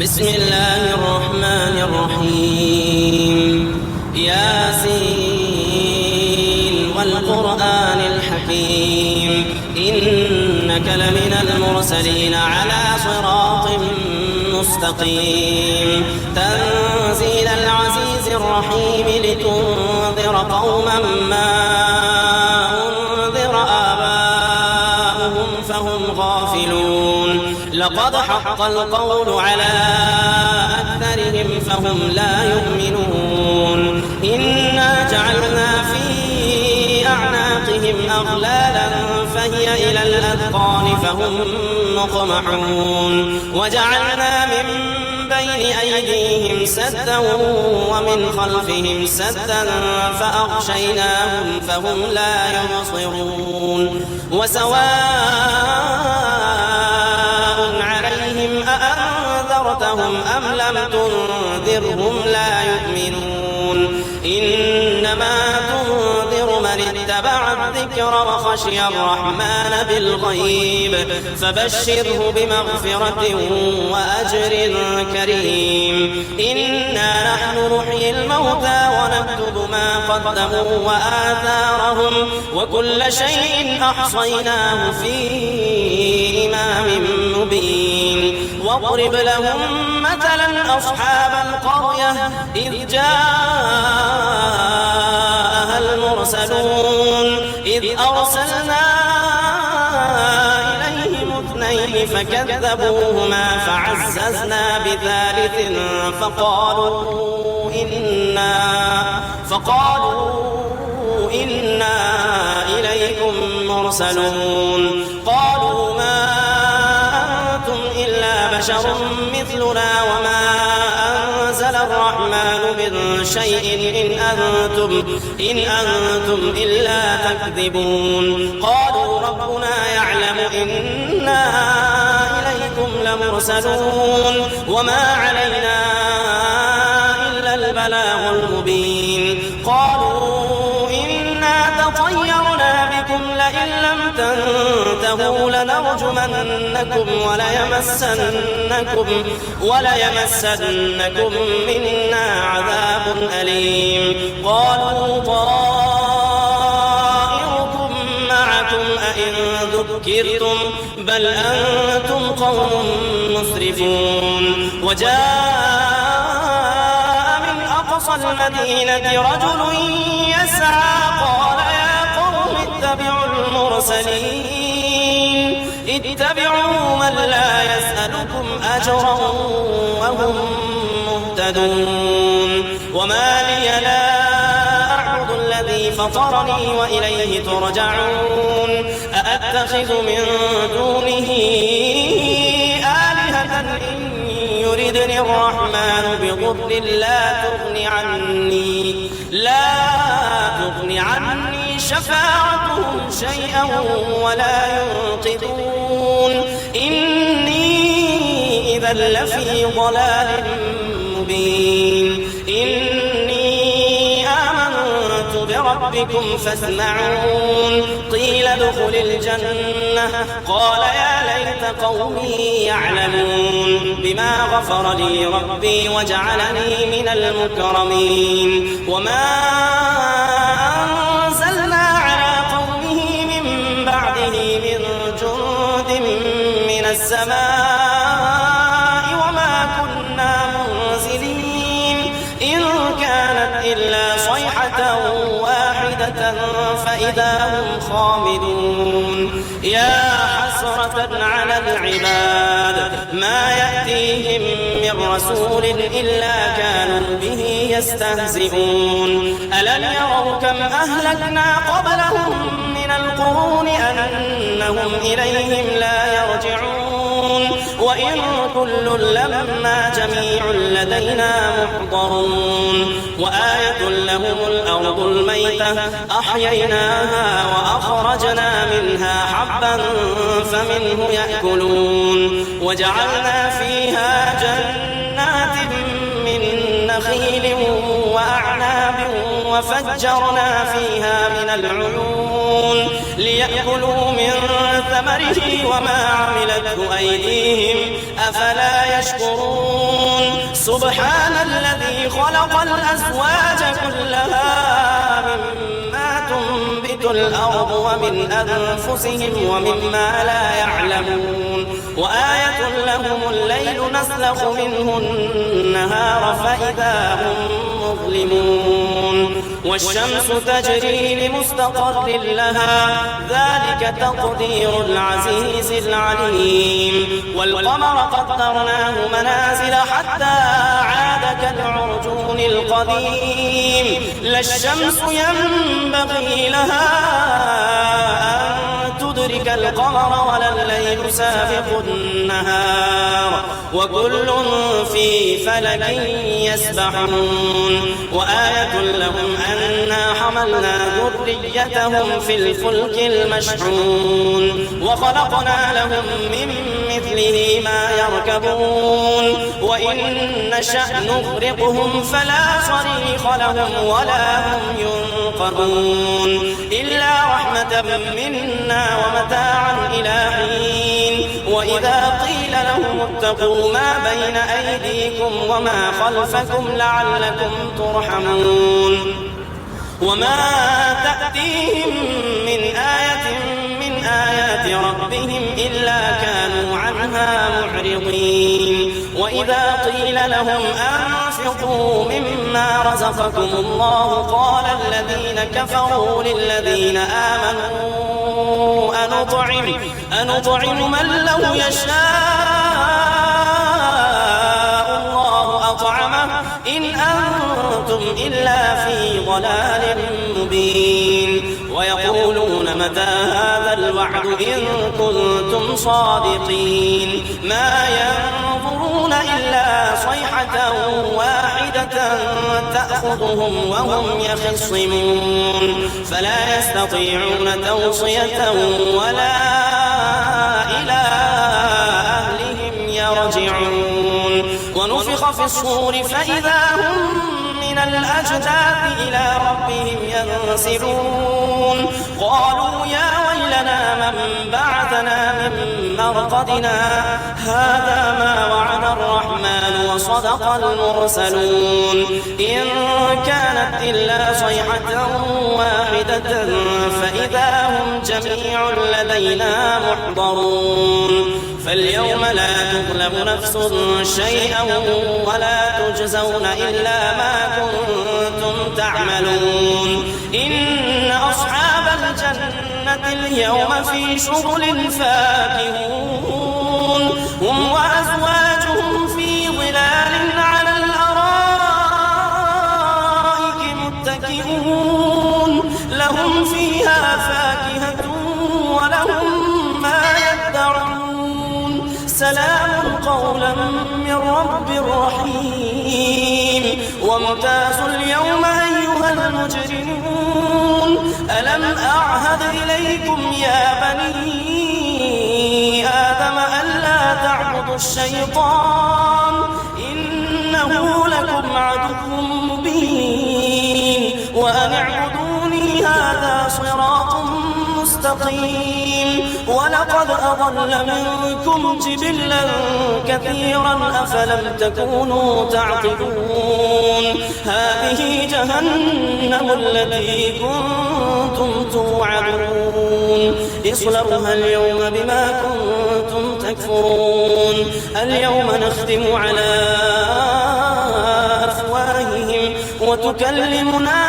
بسم الله الرحمن الرحيم. ياسين والقرآن الحكيم إنك لمن المرسلين على صراط مستقيم تنزيل العزيز الرحيم لتنذر قوما ما أنذر آباؤهم فهم غافلون لقد حق القول على أكثرهم فهم لا يؤمنون إنا جعلنا في أعناقهم أغلالا فهي إلى الأذقان فهم مقمحون وجعلنا من بين أيديهم سدا ومن خلفهم سدا فأغشيناهم فهم لا يبصرون وسواء عليهم أأنذرتهم أم لم تنذرهم لا يؤمنون إنما تنذر من اتبع الذكر وخشي الرحمن بالغيب فبشره بمغفرة وأجر كريم إنا نحن نحيي الموتى ونكتب ما قدموا وآثارهم وكل شيء أحصيناه في إمام مبين واضرب لهم مثلا أصحاب القرية إذ جاءها المرسلون إذ أرسلنا إليهم اثنين فكذبوهما فعززنا بثالث فقالوا إنا إليكم مرسلون قالوا ما أنتم إلا بشر مثلنا وما أنزل الرحمن من شيء إن أنتم إلا تكذبون قالوا ربنا يعلم إنا إليكم لمرسلون وما علينا إلا البلاغ المبين قالوا إنا تطيرنا بكم لئن لم تنتهوا لنرجمنكم وليمسنكم منا عذاب أليم قالوا طائركم معكم أئن ذكرتم بل أنتم قوم مسرفون وجاء من أقصى المدينة رجل يسعى قال يا قوم اتبعوا المرسلين اتبعوا من لا يسألكم أجرا وهم مهتدون وما لي لا أعبد الذي فطرني وإليه ترجعون أأتخذ من دونه آلهة إن يردني الرحمن بضر لا تغني عني شفاعتهم شيئا ولا ينقذون إني إذا لفي ضلال مبين إني آمنت بربكم فاسمعون قيل ادخل الجنة قال يا ليت قومي يعلمون بما غفر لي ربي وجعلني من المكرمين وما أنزلنا على قومه من بعده من جند من السماء وما كنا منزلين إن كانت إلا صيحة واحدة فإذا هم خامدون يا حسرة على العباد ما يأتيهم من رسول إلا كانوا به يستهزئون ألم يروا كم أهلكنا قبلهم من القرون أنهم إليهم لا يرجعون وإن كل لما جميع لدينا محضرون وآية لهم الأرض الميتة أحييناها وأخرجنا منها حبا فمنه يأكلون وجعلنا فيها جنات من نخيل وأعناب وفجرنا فيها من العيون ليأكلوا من ثمره وما عملته أيديهم أفلا يشكرون سبحان الذي خلق الأزواج كلها مما تنبت الأرض ومن أنفسهم ومما لا يعلمون وآية لهم الليل نسلخ منه النهار فإذا هم مظلمون والشمس تجري لمستقر لها ذلك تقدير العزيز العليم والقمر قدرناه منازل حتى عاد كالعرجون القديم لا الشمس ينبغي لها أن تدرك القمر ولا الليل سابق النهار وكل في فلك يسبحون وآية لهم أنا حملنا ذريتهم في الفلك المشحون وخلقنا لهم من مثله ما يركبون وإن نشأ نغرقهم فلا صريخ لهم ولا هم ينقذون إلا رحمة منا ومتاعا إلى حين وإذا قيل لهم اتقوا ما بين أيديكم وما خلفكم لعلكم ترحمون وما تأتيهم من آية من آيات ربهم إلا كانوا عنها معرضين وإذا قيل لهم أنفقوا مما رزقكم الله قال الذين كفروا للذين آمنوا أنطعم من لو يشاء الله أطعمه إن أنتم إلا في ضلال مبين ويقولون متى هذا الوعد إن كنتم صادقين ما ينظرون إلا صيحة واحدة تأخذهم وهم يخصمون فلا يستطيعون توصية ولا إلى أهلهم يرجعون ونفخ في الصور فإذا هم من الأجداث إلى ربهم ينسلون قالوا يا ويلنا من بعثنا من مرقدنا هذا ما وعد الرحمن وصدق المرسلون إن كانت إلا صيحة واحدة فإذا هم جميع لدينا محضرون فاليوم لا تظلم نفس شيئا ولا تجزون إلا ما كنتم تعملون إن أصحاب الجنة اليوم في شغل فاكهون هم وأزواجهم في ظلال على الأرائك متكئون لهم فيها فاكهة ولهم ما يدعون سلام قولا من رب رحيم وامتازوا اليوم أيها المجرمون ألم أعهد إليكم يا بني آدم ألا تعبدوا الشيطان إنه لكم عدو مبين وأن اعبدوني هذا صراط مستقيم ولقد أضل منكم جبلا كثيرا أفلم تكونوا تعقلون هذه جهنم التي كنتم توعدون اصلوها اليوم بما كنتم تكفرون اليوم نختم على أفواههم وتكلمنا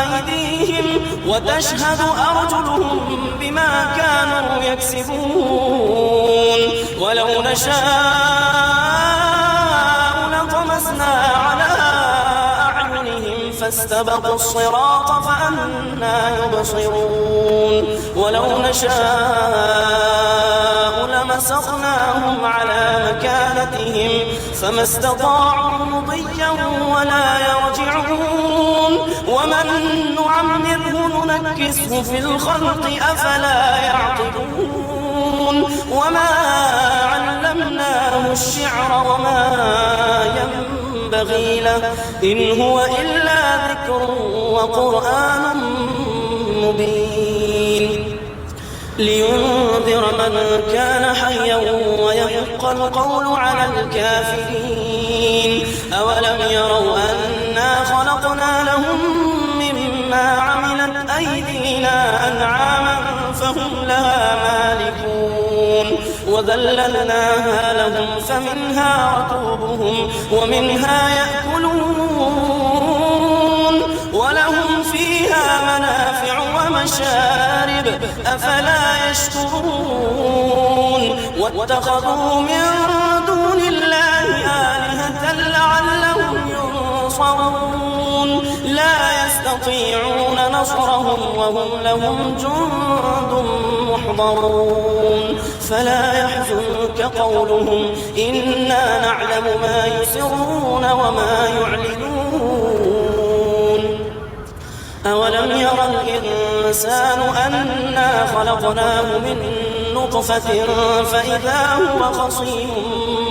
أيديهم وتشهد أرجلهم بما كانوا يكسبون ولو نشاء لطمسنا على أعينهم فاستبقوا الصراط فأنى يبصرون ولو نشاء لمسخناهم على مكانتهم فما استطاعوا مضيا ولا يرجعون ومن نعمره ننكسه في الخلق أفلا يعقلون وما علمناه الشعر وما ينبغي له إن هو إلا ذكر وقرآن مبين لينذر من كان حيا ويحق القول على الكافرين يروا أنا خلقنا لهم مما عملت أيدينا أنعاما فهم لها مالكون وذللناها لهم فمنها ركوبهم ومنها يأكلون ولهم فيها منافع ومشارب أفلا يشكرون واتخذوا من دون الله آلهة لعلهم ينصرون لا يستطيعون نصرهم وهم لهم جند محضرون فلا يحزنك قولهم إنا نعلم ما يسرون وما يعلنون أولم ير الإنسان أنا خلقناه من نطفة فإذا هو خصيم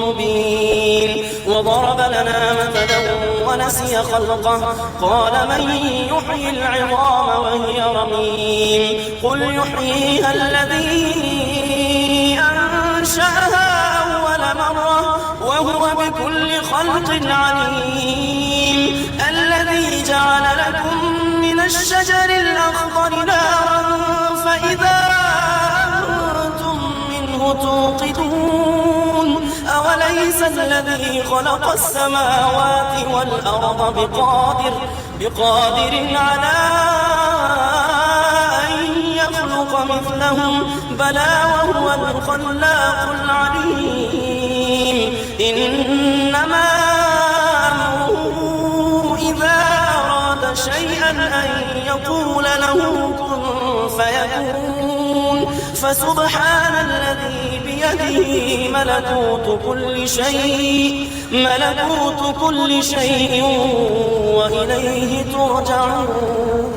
مبين وضرب لنا مثلا ونسي خلقه قال من يحيي العظام وهي رميم قل يحييها الذي أنشأها أول مرة وهو بكل خلق عليم الذي جعل لكم من الشجر الأخضر نارا فإذا أنتم منه توقدون أوليس الذي خلق السماوات والأرض بقادر على أن يخلق مثلهم بلى وهو الخلاق العليم إنما أمره إذا أراد شيئا أن يقول له كن فيكون فسبحان الذي بيده ملكوت كل شيء وإليه ترجعون